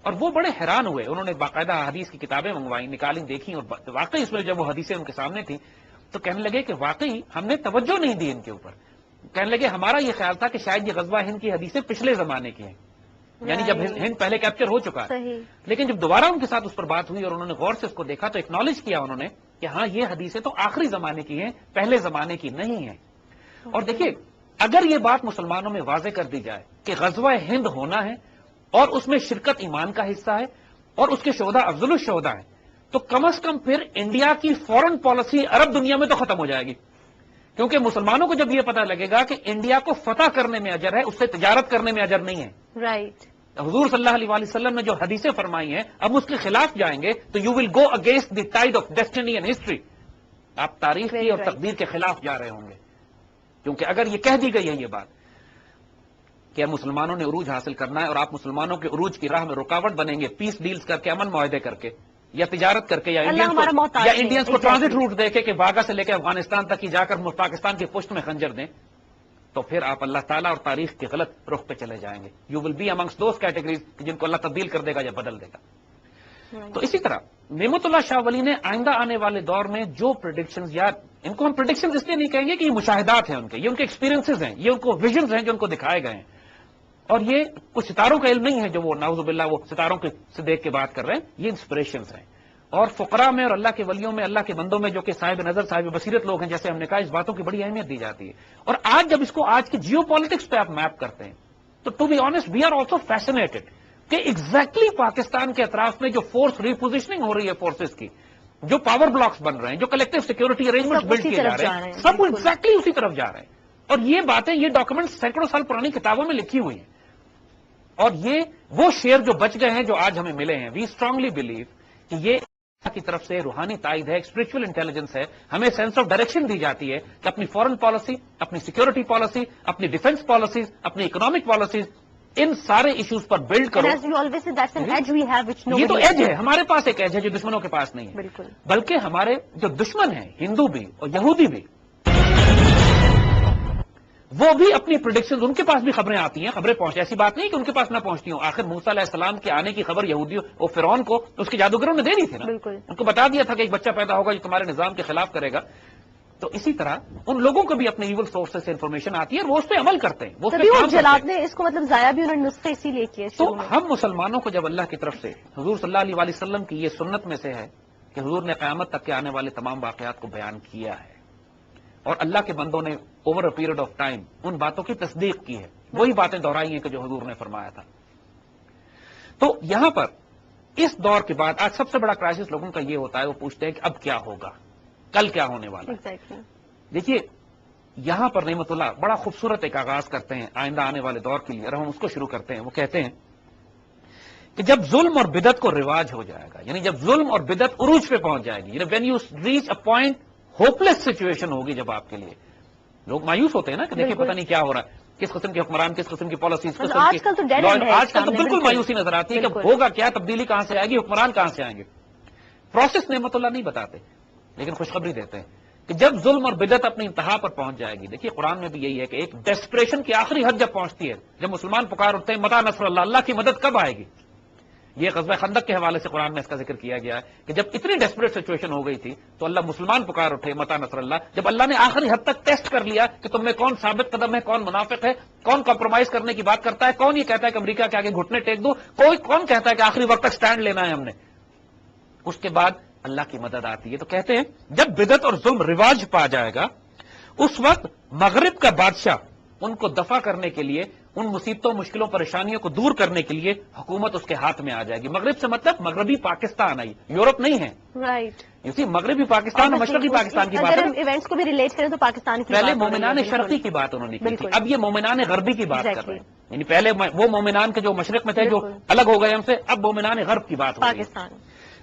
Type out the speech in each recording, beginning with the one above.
اور وہ بڑے حیران ہوئے، انہوں نے باقاعدہ حدیث کی کتابیں منگوائیں، نکالیں، دیکھیں، اور واقعی اس میں جب وہ حدیثیں ان کے سامنے تھیں تو کہنے لگے کہ واقعی ہم نے توجہ نہیں دی ان کے اوپر. کہنے لگے ہمارا یہ خیال تھا کہ شاید یہ غزوہ ہند کی حدیثیں پچھلے زمانے کی ہیں، یعنی جب ہند پہلے کیپچر ہو چکا ہے. لیکن جب دوبارہ ان کے ساتھ اس پر بات ہوئی اور انہوں نے غور سے اس کو دیکھا تو ایکنالج کیا انہوں نے کہ ہاں یہ حدیثیں تو آخری زمانے کی ہیں، پہلے زمانے کی نہیں ہیں. اور دیکھیے اگر یہ بات مسلمانوں میں واضح کر دی جائے کہ غزوہ ہند ہونا ہے اور اس میں شرکت ایمان کا حصہ ہے اور اس کے شہداء افضل الشہداء ہیں، تو کم از کم پھر انڈیا کی فورن پالیسی عرب دنیا میں تو ختم ہو جائے گی. کیونکہ مسلمانوں کو جب یہ پتہ لگے گا کہ انڈیا کو فتح کرنے میں اجر ہے، اس سے تجارت کرنے میں اجر نہیں ہے. رائٹ. حضور صلی اللہ علیہ وسلم نے جو حدیثیں فرمائی ہیں اب اس کے خلاف جائیں گے تو you will go against the tied of destiny and history. آپ تاریخ کی اور تقدیر کے خلاف جا رہے ہوں گے. کیونکہ اگر یہ کہہ دی گئی ہے یہ بات کہ مسلمانوں نے عروج حاصل کرنا ہے اور آپ مسلمانوں کے عروج کی راہ میں رکاوٹ بنیں گے پیس ڈیلز کر کے، امن معاہدے کر کے، یا تجارت کر کے، یا انڈینز کو ٹرانزٹ روٹ دے کے کہ واگا سے لے کے افغانستان تک ہی جا کر پاکستان کی پشت میں خنجر دیں، تو پھر آپ اللہ تعالیٰ اور تاریخ کے غلط رخ پہ چلے جائیں گے. You will be amongst those categories جن کو اللہ تبدیل کر دے گا یا بدل دے گا. تو اسی طرح نعمت اللہ شاہ ولی نے آئندہ آنے والے دور میں جو پریڈکشنز، یا ان کو ہم پریڈکشنز اس لیے نہیں کہیں گے کہ یہ مشاہدات ہیں ان کے، یہ ان کے ایکسپیرینسز ہیں، یہ ان کو ویژنز ہیں جو ان کو دکھائے گئے ہیں. اور یہ کچھ ستاروں کا علم نہیں ہے جو وہ نعوذ باللہ وہ ستاروں کے سے دیکھ کے بات کر رہے ہیں، یہ انسپریشنز ہیں. اور فقراء میں اور اللہ کے ولیوں میں، اللہ کے بندوں میں جو کہ صاحب نظر صاحب بصیرت لوگ ہیں، جیسے ہم نے کہا، اس باتوں کی بڑی اہمیت دی جاتی ہے. اور آج جب اس کو آج کی جیو پالیٹکس پہ آپ میپ کرتے ہیں تو to be honest we are also fascinated کہ ایگزیکٹلی پاکستان کے اطراف میں جو فورس ریپوزیشننگ ہو رہی ہے فورسز کی، جو پاور بلاکس بن رہے ہیں، جو کلیکٹو سیکورٹی ارینجمنٹ بلڈ کیے جا رہے ہیں، سب ایگزیکٹلی اسی طرف جا رہے ہیں. اور یہ باتیں، یہ ڈاکومنٹس سینکڑوں سال پرانی کتابوں میں لکھی ہوئی ہیں. اور یہ وہ شعر جو بچ گئے ہیں جو آج ہمیں ملے ہیں، وی اسٹرانگلی بلیو کہ یہ کی طرف سے روحانی تائید ہے، اسپرچل انٹیلیجنس ہے. ہمیں سینس آف ڈائریکشن دی جاتی ہے کہ اپنی فورن پالیسی، اپنی سیکورٹی پالیسی، اپنی ڈیفنس پالیسیز، اپنی اکنامک پالیسیز، ان سارے ایشوز پر بلڈ کرو. یہ تو ایج ہے، ہمارے پاس ایک ایج ہے جو دشمنوں کے پاس نہیں ہے. بلکہ ہمارے جو دشمن ہیں، ہندو بھی اور یہودی بھی، وہ بھی اپنی پریڈکشنز، ان کے پاس بھی خبریں آتی ہیں، خبریں پہنچتی، ایسی بات نہیں کہ ان کے پاس نہ پہنچتی ہوں. آخر موسیٰ علیہ السلام کے آنے کی خبر یہودیوں اور فرعون کو اس کے جادوگروں نے دے دی تھی نا. ان کو بتا دیا تھا کہ ایک بچہ پیدا ہوگا جو تمہارے نظام کے خلاف کرے گا. تو اسی طرح ان لوگوں کو بھی اپنے ایول سورسز سے انفارمیشن آتی ہے اور وہ اس پہ عمل کرتے ہیں، وہ اس کو مطلب ضائع بھی انہوں نے نسخے اسی لیے کیے. تو ہم مسلمانوں کو جب اللہ کی طرف سے حضور صلی اللہ علیہ وسلم کی یہ سنت میں سے ہے کہ حضور نے قیامت تک کے آنے والے تمام واقعات کو بیان کیا ہے، اور اللہ کے بندوں نے over a period of time ان باتوں کی تصدیق کی ہے، وہی باتیں دہرائی ہیں کہ جو حضور نے فرمایا تھا. تو یہاں پر اس دور کے بعد آج سب سے بڑا کرائسس لوگوں کا یہ ہوتا ہے، وہ پوچھتے ہیں کہ اب کیا ہوگا، کل کیا ہونے والا ہے. دیکھیے یہاں پر نعمت اللہ بڑا خوبصورت ایک آغاز کرتے ہیں آئندہ آنے والے دور کے لیے، اور ہم اس کو شروع کرتے ہیں. وہ کہتے ہیں کہ جب ظلم اور بدعت کو رواج ہو جائے گا، یعنی جب ظلم اور بدعت عروج پہ پہنچ جائے گی، when you reach a point hopeless situation ہوگی، جب آپ کے لیے لوگ مایوس ہوتے ہیں نا کہ دیکھیں پتہ نہیں کیا ہو رہا ہے، کس قسم کے حکمران، کس قسم کی پالیسیز، آج کل تو بالکل مایوسی نظر آتی ہے کہ ہوگا کیا، تبدیلی کہاں سے آئے گی، حکمران کہاں سے آئیں گے. پروسیس نعمت اللہ نہیں بتاتے لیکن خوشخبری دیتے ہیں کہ جب ظلم اور بدعت اپنی انتہا پر پہنچ جائے گی. دیکھیے قرآن میں بھی یہی ہے کہ ایک ڈیسپریشن کی آخری حد جب پہنچتی ہے، جب مسلمان پکار اٹھتے ہیں متى نصر اللہ، اللہ کی مدد کب آئے گی. یہ غزوہ خندق کے حوالے سے قرآن میں اس کا ذکر کیا گیا ہے کہ جب اتنی ڈیسپریٹ سچویشن ہو گئی تھی تو اللہ مسلمان پکار اٹھے متى نصر اللہ، جب اللہ نے آخری حد تک ٹیسٹ کر لیا کہ تم میں کون ثابت قدم ہے، کون منافق ہے، کون کمپرومائز کرنے کی بات کرتا ہے، کون یہ کہتا ہے کہ امریکہ کے آگے گھٹنے ٹیک دو، کون کہتا ہے کہ آخری وقت تک سٹینڈ لینا ہے ہم نے. اس کے بعد اللہ کی مدد آتی ہے. تو کہتے ہیں جب بدعت اور ظلم رواج پا جائے گا، اس وقت مغرب کا بادشاہ ان کو دفع کرنے کے لیے، ان مصیبتوں، مشکلوں، پریشانیوں کو دور کرنے کے لیے حکومت اس کے ہاتھ میں آ جائے گی. مغرب سے مطلب مغربی پاکستان آئی، یورپ نہیں ہے. رائٹ. اسی مغربی پاکستان اور مشرقی پاکستان کی بات ہے. ایونٹس کو بھی ریلیٹ کریں تو پاکستان کی پہلے مومنان شرقی کی بات انہوں نے کی تھی، اب یہ مومنان غربی کی بات کر رہے ہیں. یعنی پہلے وہ مومنان کے جو مشرق میں تھے جو الگ ہو گئے ہم سے، اب مومنان غرب کی بات ہو رہی ہے.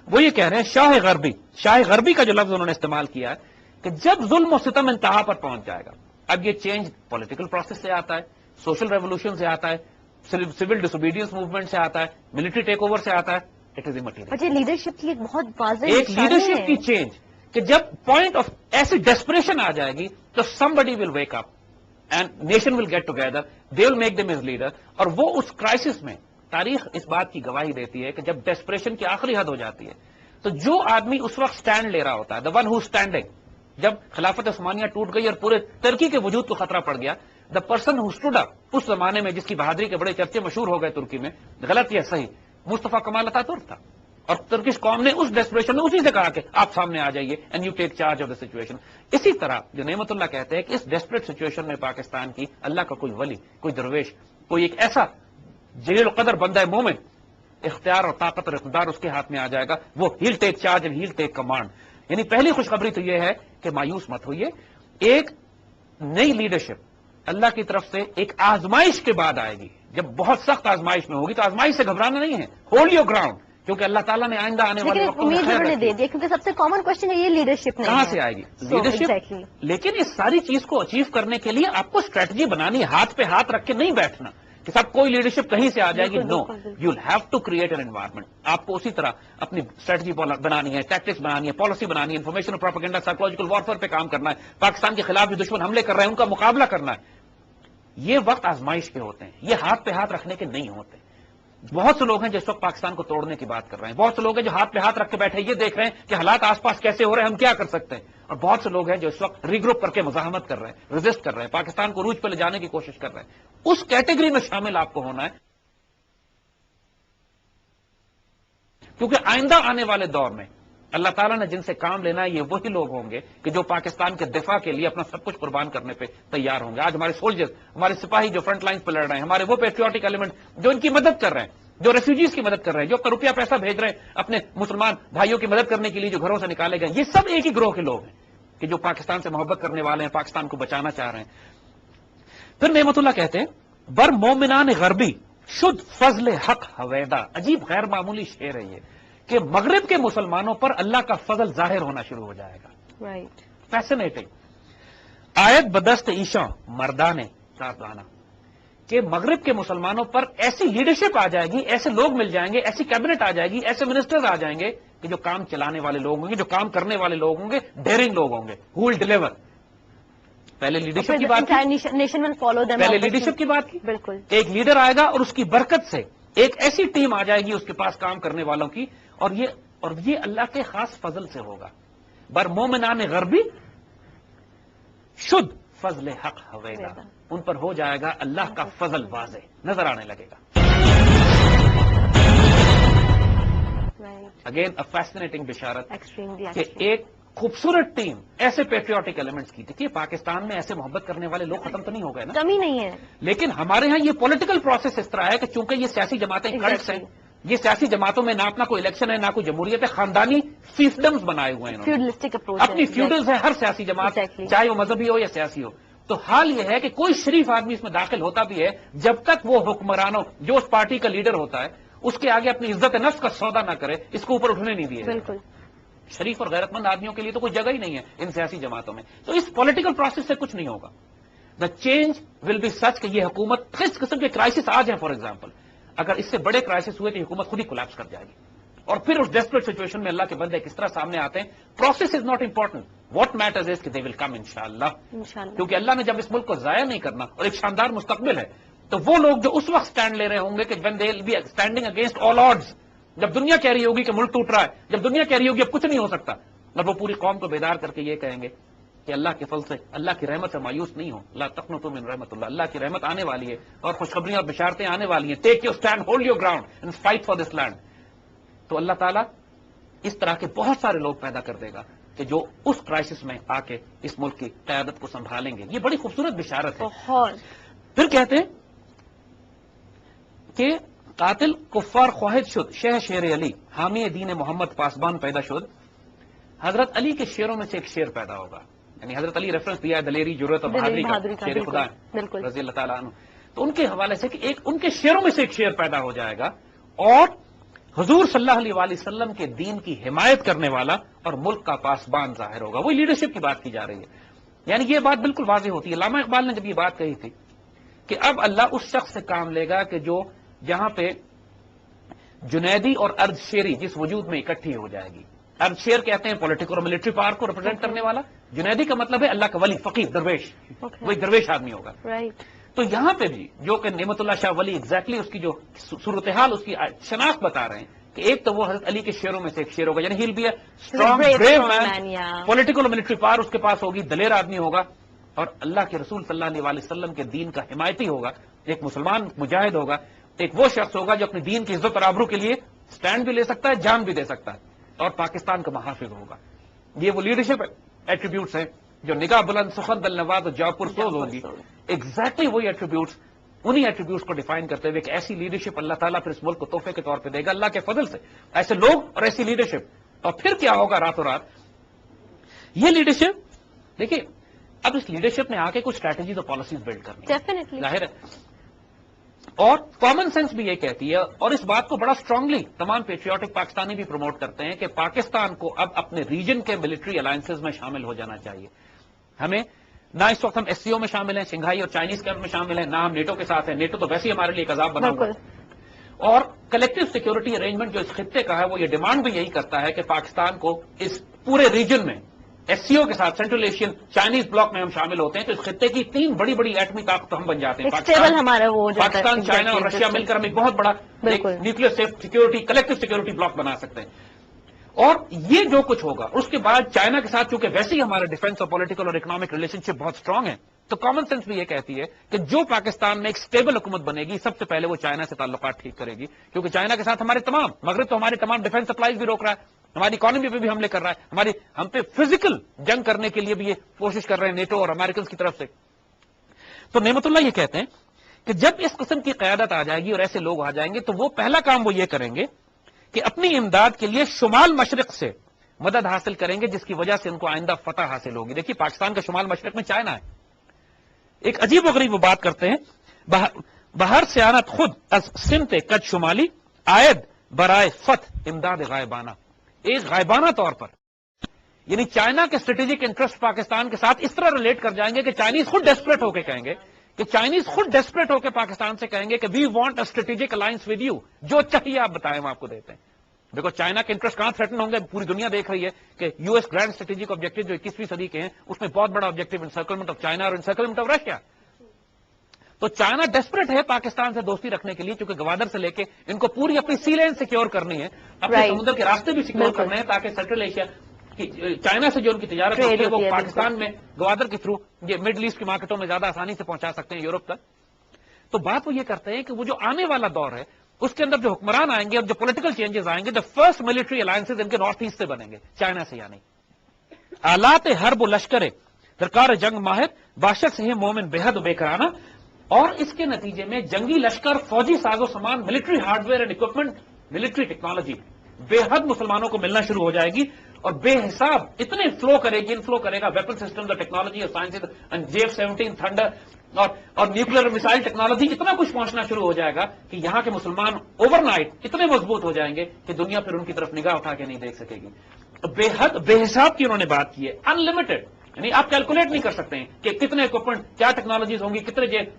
وہ یہ کہہ رہے ہیں شاہ غربی کا جو لفظ انہوں نے استعمال کیا ہے کہ جب ظلم و ستم انتہا پر پہنچ جائے گا. اب یہ چینج پولیٹیکل پروسیس سے آتا ہے، سوشل ریولوشن سے آتا ہے، سول ڈس اوبیڈینس موومنٹ سے آتا ہے، ملٹری ٹیک اوور سے آتا ہے. It is امیٹیریل. لیڈرشپ کی ایک بہت واضح ایک لیڈرشپ کی چینج کہ جب پوائنٹ آف ایسی ڈیسپریشن آ جائے گی تو somebody will wake up and nation will get together, they will make them as leader. اور وہ اس کرائسس میں تاریخ اس بات کی گواہی دیتی ہے کہ جب ڈیسپریشن کی آخری حد ہو جاتی ہے تو جو آدمی اس وقت سٹینڈ لے رہا ہوتا ہے, دا ون ہو اسٹینڈنگ, جب خلافت عثمانیہ ٹوٹ گئی اور پورے ترکی کے وجود کو خطرہ پڑ گیا, the person who stood up, اس زمانے میں جس کی بہادری کے بڑے چرچے مشہور ہو گئے ترکی میں, غلط یا صحیح, مصطفیٰ کمال اتاتورک تھا. اور ترکش قوم نے اس ڈیسپریشن میں اسی سے کہا کہ آپ سامنے آ جائیے and you take charge of the situation. اسی طرح جو نعمت اللہ کہتے ہیں کہ اس ڈیسپریٹ سچویشن میں پاکستان کی اللہ کا کوئی ولی, کوئی درویش, کوئی ایک ایسا جلیل القدر بندہ مومن, اختیار اور طاقت اور اقتدار اس کے ہاتھ میں آ جائے گا, وہ he'll take charge and he'll take command. یعنی پہلی خوشخبری تو یہ ہے کہ مایوس مت ہوئیے, ایک نئی لیڈرشپ اللہ کی طرف سے ایک آزمائش کے بعد آئے گی. جب بہت سخت آزمائش میں ہوگی تو آزمائش سے گھبرانا نہیں ہے, ہولڈ یور گراؤنڈ, کیونکہ اللہ تعالیٰ نے آئندہ آنے والے لیکن امید انہوں نے دے دیا, کیونکہ سب سے کامن کوشچن ہے یہ لیڈرشپ کہاں سے آئے گی لیڈرشپ. لیکن اس ساری چیز کو اچیو کرنے کے لیے آپ کو اسٹریٹجی بنانی ہے, ہاتھ پہ ہاتھ رکھ کے نہیں بیٹھنا کہ سب کوئی لیڈرشپ کہیں سے آ جائے گی. No, you will have to create an environment. آپ کو اسی طرح اپنی اسٹریٹجی بنانی ہے, ٹیکٹکس بنانی ہے, پالیسی بنانی ہے, انفارمیشن اور پروپیگنڈا, سائیکولوجیکل وارفیئر پہ کام کرنا ہے, پاکستان کے خلاف جو دشمن حملے کر رہے ہیں ان کا مقابلہ کرنا ہے. یہ وقت آزمائش کے ہوتے ہیں, یہ ہاتھ پہ ہاتھ رکھنے کے نہیں ہوتے. بہت سے لوگ ہیں جو اس وقت پاکستان کو توڑنے کی بات کر رہے ہیں, بہت سے لوگ ہیں جو ہاتھ پہ ہاتھ رکھ کے بیٹھے یہ دیکھ رہے ہیں کہ حالات آس پاس کیسے ہو رہے ہیں, ہم کیا کر سکتے ہیں, اور بہت سے لوگ ہیں جو اس وقت ری گروپ کر کے مزاحمت کر رہے ہیں, ریزسٹ کر رہے ہیں, پاکستان کو عروج پہ لے جانے کی کوشش کر رہے ہیں. اس کیٹیگری میں شامل آپ کو ہونا ہے, کیونکہ آئندہ آنے والے دور میں اللہ تعالیٰ نے جن سے کام لینا ہے یہ وہی لوگ ہوں گے کہ جو پاکستان کے دفاع کے لیے اپنا سب کچھ قربان کرنے پہ تیار ہوں گے. آج ہمارے سولجرز, ہمارے سپاہی جو فرنٹ لائنز پہ لڑ رہے ہیں, ہمارے وہ پیٹریوٹک ایلیمنٹ جو ان کی مدد کر رہے ہیں, جو ریفیوجیز کی مدد کر رہے ہیں, جو روپیہ پیسہ بھیج رہے ہیں اپنے مسلمان بھائیوں کی مدد کرنے کے لیے جو گھروں سے نکالے گئے, یہ سب ایک ہی گروہ کے لوگ ہیں کہ جو پاکستان سے محبت کرنے والے ہیں, پاکستان کو بچانا چاہ رہے ہیں. پھر نعمت اللہ کہتے ہیں بر مومنان غربی شد فضل حق حویدہ. عجیب غیر معمولی شعر ہے یہ کہ مغرب کے مسلمانوں پر اللہ کا فضل ظاہر ہونا شروع ہو جائے گا. Right, fascinating. آیت بدست عیشاں مردانے ساتانہ, کہ مغرب کے مسلمانوں پر ایسی لیڈرشپ آ جائے گی, ایسے لوگ مل جائیں گے, ایسی کیبنٹ آ جائے گی, ایسے منسٹرز آ جائیں گے کہ جو کام چلانے والے لوگ ہوں گے, جو کام کرنے والے لوگ ہوں گے, ڈیئرنگ لوگ ہوں گے, ہو ول ڈیلیور. پہلے لیڈرشپ کی بات کی, نیشن ول فالو دیم. پہلے لیڈرشپ کی بات کی, بالکل. ایک لیڈر آئے گا اور اس کی برکت سے ایک ایسی ٹیم آ جائے گی اس کے پاس کام کرنے والوں کی, اور یہ اللہ کے خاص فضل سے ہوگا. بر مومنان غربی شد فضل حق حویدہ, ان پر ہو جائے گا اللہ کا فضل واضح نظر آنے لگے گا. اگین اے فیسنیٹنگ بشارت کہ ایک خوبصورت ٹیم ایسے پیٹریوٹک ایلیمنٹس کی تھی کہ پاکستان میں ایسے محبت کرنے والے لوگ ختم تو نہیں ہو گئے نا, کمی نہیں ہے. لیکن ہمارے ہاں یہ پولیٹیکل پروسیس اس طرح ہے کہ چونکہ یہ سیاسی جماعتیں کلٹس ہیں, یہ سیاسی جماعتوں میں نہ اپنا کوئی الیکشن ہے نہ کوئی جمہوریت ہے, خاندانی فیفڈمز بنائے ہوئے ہیں, فیوڈلسٹک اپروچ, اپنی فیوڈلز ہے ہر سیاسی جماعت, چاہے وہ مذہبی ہو یا سیاسی ہو. تو حال یہ ہے کہ کوئی شریف آدمی اس میں داخل ہوتا بھی ہے جب تک وہ حکمرانوں جو اس پارٹی کا لیڈر ہوتا ہے اس کے آگے اپنی عزت نفس کا سودا نہ کرے, اس کو اوپر اٹھنے نہیں دیے. بالکل. شریف اور غیرت مند آدمیوں کے لیے تو کوئی جگہ ہی نہیں ہے ان سیاسی جماعتوں میں. تو اس پولیٹیکل پروسیس سے کچھ نہیں ہوگا. دا چینج ول بی سچ کہ یہ حکومت کس قسم کے کرائسس آج ہیں, فار ایگزامپل اگر اس سے بڑے کرائسس ہوئے تو حکومت خود ہی کولیپس کر جائے گی. اور پھر اس ڈیسپریٹ سچویشن میں اللہ کے بندے کس طرح سامنے آتے ہیں. Process is not important, what matters is کہ دے ول کم انشاءاللہ, کیونکہ اللہ نے جب اس ملک کو ضائع نہیں کرنا اور ایک شاندار مستقبل ہے تو وہ لوگ جو اس وقت سٹینڈ لے رہے ہوں گے کہ when they will be standing against all odds, جب دنیا کہہ رہی ہوگی کہ ملک ٹوٹ رہا ہے, جب دنیا کہہ رہی ہوگی اب کچھ نہیں ہو سکتا, اور وہ پوری قوم کو بیدار کر کے یہ کہیں گے کہ اللہ کے فضل سے, اللہ کی رحمت سے مایوس نہیں ہو, لا تقنطوا من رحمت اللہ, اللہ کی رحمت آنے والی ہے اور خوشخبریاں اور بشارتیں آنے والی ہیں. Take your stand, hold your ground and fight for this land. تو اللہ تعالیٰ اس طرح کے بہت سارے لوگ پیدا کر دے گا کہ جو اس کرائسس میں آ کے اس ملک کی قیادت کو سنبھالیں گے. یہ بڑی خوبصورت بشارت ہے. پھر کہتے ہیں کہ قاتل کفار خواہد شد شہ شیر علی حامی دین محمد پاسبان پیدا شد. حضرت علی کے شعروں میں سے ایک شعر پیدا ہوگا, یعنی حضرت علی ریفرنس دیا ہے دلیری, جرأت اور بہادری کا, شیر خدا رضی اللہ تعالیٰ عنہ. تو ان کے حوالے سے کہ ایک ان کے شعروں میں سے ایک شعر پیدا ہو جائے گا اور حضور صلی اللہ علیہ وآلہ وسلم کے دین کی حمایت کرنے والا اور ملک کا پاسبان ظاہر ہوگا. وہی لیڈرشپ کی بات کی جا رہی ہے. یعنی یہ بات بالکل واضح ہوتی ہے. علامہ اقبال نے جب یہ بات کہی تھی کہ اب اللہ اس شخص سے کام لے گا کہ جو جہاں پہ جنیدی اور ارد شیری جس وجود میں اکٹھی ہو جائے گی. ارد شیر کہتے ہیں پولیٹیکل اور ملٹری پاور کو ریپرزینٹ کرنے والا, جنیدی کا مطلب ہے اللہ کا ولی, فقیر, درویش, وہی درویش آدمی ہوگا. تو یہاں پہ بھی جو کہ نعمت اللہ شاہ ولی ایگزیکٹلی اس کی جو صورتحال اس کی شناخت بتا رہے ہیں کہ ایک تو وہ حضرت علی کے شعروں میں سے ایک شعر ہوگا، یعنی he'll be a strong brave man, political اور ملٹری پاور اس کے پاس ہوگی، دلیر آدمی ہوگا، اور اللہ کے رسول صلی اللہ علیہ وسلم کے دین کا حمایتی ہوگا، ایک مسلمان مجاہد ہوگا، ایک وہ شخص ہوگا جو اپنی دین کی عزت اور آبرو کے لیے سٹینڈ بھی لے سکتا ہے، جان بھی دے سکتا ہے، اور پاکستان کا محافظ ہوگا۔ یہ وہ لیڈرشپ ایٹریبیوٹس ہیں جو نگاہ بلند، سخن دل نواز اور جواب پرسوز ہوگی۔ ایگزیکٹلی وہی ایٹریبیوٹس، انہی ایٹریبیوٹس کو ڈیفائن کرتے ہوئے کہ ایسی لیڈرشپ اللہ تعالیٰ پھر اس ملک کو تحفے کے طور پہ دے گا اللہ کے فضل سے، ایسے لوگ اور ایسی لیڈرشپ۔ اور پھر کیا ہوگا راتوں رات؟ یہ لیڈرشپ دیکھیے، اب اس لیڈرشپ نے آ کے کچھ اسٹریٹجیز اور پالیسیز بلڈ کرنی ظاہر ہے، اور کامن سینس بھی یہ کہتی ہے، اور اس بات کو بڑا اسٹرانگلی تمام پیٹریوٹک پاکستانی بھی پروموٹ کرتے ہیں کہ پاکستان کو اب اپنے ریجن کے ملٹری الائنسز میں شامل ہو جانا چاہیے۔ ہمیں نہ اس وقت ہم ایس سی او میں شامل ہیں، شنگھائی اور چائنیز کیمپ میں شامل ہیں، نہ ہم نیٹو کے ساتھ ہیں، نیٹو تو ویسے ہی ہمارے لیے ایک عذاب بنا ہوا ہے، اور کلیکٹو سیکورٹی ارینجمنٹ جو اس خطے کا ہے وہ یہ ڈیمانڈ بھی یہی کرتا ہے کہ پاکستان کو اس پورے ریجن میں ایس سی او کے ساتھ سینٹرل ایشین چائنیز بلاک میں ہم شامل ہوتے ہیں تو اس خطے کی 3 بڑی بڑی ایٹمی طاقت ہم بن جاتے ہیں۔ پاکستان، چائنا اور رشیا مل کر ہم ایک بہت بڑا nuclear security collective security block بنا سکتے ہیں۔ اور یہ جو کچھ ہوگا اس کے بعد چائنا کے ساتھ چونکہ ویسے ہی ہمارے ڈیفنس اور پولیٹیکل اور اکنامک ریلیشن شپ بہت اسٹرانگ ہے، تو کامن سینس بھی یہ کہتی ہے کہ جو پاکستان میں ایک اسٹیبل حکومت بنے گی سب سے پہلے وہ چائنا سے تعلقات ٹھیک کرے گی، کیونکہ چائنا کے ساتھ ہمارے تمام مغرب تو ہمارے تمام ڈیفنس سپلائیز بھی روک رہا ہے، ہماری اکانومی پہ بھی حملے کر رہا ہے، ہم پہ فزیکل جنگ کرنے کے لیے بھی یہ کوشش کر رہے ہیں نیٹو اور امریکنز کی طرف سے۔ تو نعمت اللہ یہ کہتے ہیں کہ جب اس قسم کی قیادت آ جائے گی اور ایسے لوگ آ جائیں گے تو وہ پہلا کام وہ یہ کریں گے کہ اپنی امداد کے لیے شمال مشرق سے مدد حاصل کریں گے، جس کی وجہ سے ان کو آئندہ فتح حاصل ہوگی۔ دیکھیے پاکستان کا شمال مشرق میں چائنا ہے، ایک عجیب و غریب وہ بات کرتے ہیں، باہر سے آنت خود از سمت کچھ شمالی آئد برائے فتح امداد غائبانہ، ایک غائبانہ طور پر، یعنی چائنا کے اسٹریٹجک انٹرسٹ پاکستان کے ساتھ اس طرح ریلیٹ کر جائیں گے کہ چائنیز خود ڈیسپریٹ ہو کے کہیں گے پاکستان سے کہیں گے کہ we want a strategic alliance with you, جو چاہیے آپ بتائیں ہم آپ کو دیتے ہیں۔ دیکھو چائنا کے انٹرسٹ کہاں تھریٹن ہوں گے، پوری دنیا دیکھ رہی ہے کہ U S grand strategic objective جو 21ویں صدی کے ہیں اس میں بہت بڑا آبجیکٹو انسرکلمنٹ آف چائنا اور انسرکلمنٹ آف رشیا۔ تو چائنا ڈیسپریٹ ہے پاکستان سے دوستی رکھنے کے لیے، چونکہ گوادر سے لے کے ان کو پوری اپنی سی لینڈ سیکیور کرنی ہے، اپنے سمندر کے راستے بھی سیکیور کرنے ہیں تاکہ سینٹرل ایشیا چائنا سے جو ان کی تجارت ہوتی ہے وہ پاکستان میں گوادر کے تھرو یہ مڈل ایسٹ کی مارکیٹوں میں زیادہ آسانی سے پہنچا سکتے ہیں یورپ تک۔ تو بات وہ یہ کرتے ہیں کہ وہ جو آنے والا دور ہے اس کے اندر جو حکمران آئیں گے اور جو پولیٹیکل چینجز آئیں گے، جو فرسٹ ملٹری الائنسز ان کے نارتھ ایسٹ سے بنیں گے، چائنا سے یعنی آلات حرب و لشکر درکار جنگ ماہر باشد سے مومن بے حد و بے کرانہ، اور اس کے نتیجے میں جنگی لشکر، فوجی ساز و سامان، military hard where and equipment, military technology بے حد مسلمانوں کو ملنا شروع ہو جائے گی، اور بے حساب اتنے انفلو کرے گا ویپن سسٹم اور ٹیکنالوجی اور سائنس، JF-17 تھنڈر اور نیوکلیر میسائل ٹیکنالوجی، اتنا کچھ پہنچنا شروع ہو جائے گا کہ یہاں کے مسلمان اوور نائٹ اتنے مضبوط ہو جائیں گے کہ دنیا پھر ان کی طرف نگاہ اٹھا کے نہیں دیکھ سکے گی۔ بے حد بے حساب کی انہوں نے بات کی ہے، انلمیٹڈ، یعنی آپ کیلکولیٹ نہیں کر سکتے ہیں کہ کتنے اکوپمنٹ، کیا ٹیکنالوجیز ہوں گی،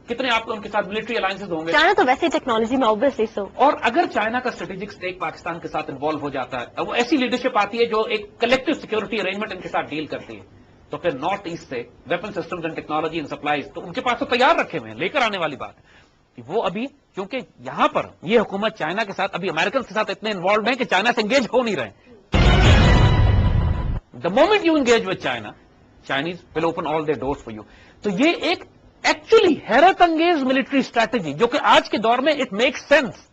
کتنے آپ ان کے ساتھ ملٹری الائنسز ہوں گے۔ چائنا تو ویسے ٹیکنالوجی میں اوبویسلی سو، اور اگر چائنا کا اسٹریٹجک اسٹیک پاکستان کے ساتھ انوالو ہو جاتا ہے، وہ ایسی لیڈرشپ آتی ہے جو ایک کلیکٹو سیکورٹی ارینجمنٹ ان کے ساتھ ڈیل کرتی ہے، تو پھر نارتھ ایسٹ سے weapon systems and technology and supplies تو ان کے پاس تو تیار رکھے ہوئے ہیں، لے کر آنے والی بات ہے۔ وہ ابھی کیونکہ یہاں پر یہ حکومت چائنا کے ساتھ ابھی امریکن کے ساتھ اتنے انوالوڈ ہیں کہ چائنا سے انگیج ہو نہیں رہے ہیں۔ The moment you engage with China, Chinese will open all their doors for you. تو یہ ایک ایکچولی حیرت انگیز ملٹری اسٹریٹجی جو کہ آج کے دور میں اٹ میک سینس،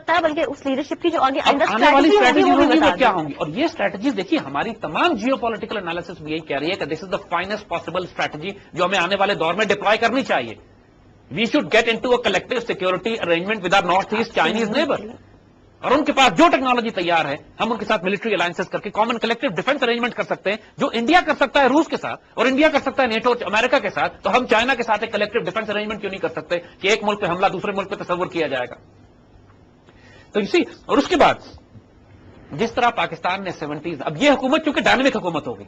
بلکہ اس لیڈرشپ کی جو آنے والی اسٹریٹجی ہوگی وہ کیا ہوں گی۔ اور یہ اسٹریٹجیز دیکھیے ہماری تمام جیو پولیٹیکل انالیسس بھی یہی کہہ رہی ہے کہ this is the finest possible strategy جو ہمیں آنے والے دور میں ڈپلوائے کرنی چاہیے۔ We should get into a collective security arrangement with our north east Chinese neighbour, اور ان کے پاس جو ٹیکنالوجی تیار ہے ہم ان کے ساتھ ملٹری الائنسز کر کے کامن کلیکٹو ڈیفنس ارینجمنٹ کر سکتے ہیں، جو انڈیا کر سکتا ہے روس کے ساتھ اور انڈیا کر سکتا ہے نیٹو امریکہ کے ساتھ، تو ہم چائنا کے ساتھ ایک کلیکٹو ڈیفنس ارینجمنٹ کیوں نہیں کر سکتے کہ ایک ملک پہ حملہ دوسرے ملک پہ تصور کیا جائے گا۔ تو اسی اور اس کے بعد جس طرح پاکستان نے 70s، اب یہ حکومت چونکہ ڈائنامک حکومت ہوگی،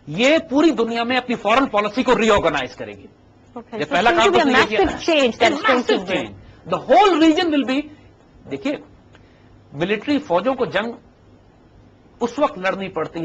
یہ پوری دنیا میں اپنی فورن پالیسی کو ری آرگنائز کرے گی۔ یہ پہلا کام the whole region will be, دیکھیے ملٹری فوجوں کو جنگ اس وقت لڑنی پڑتی ہے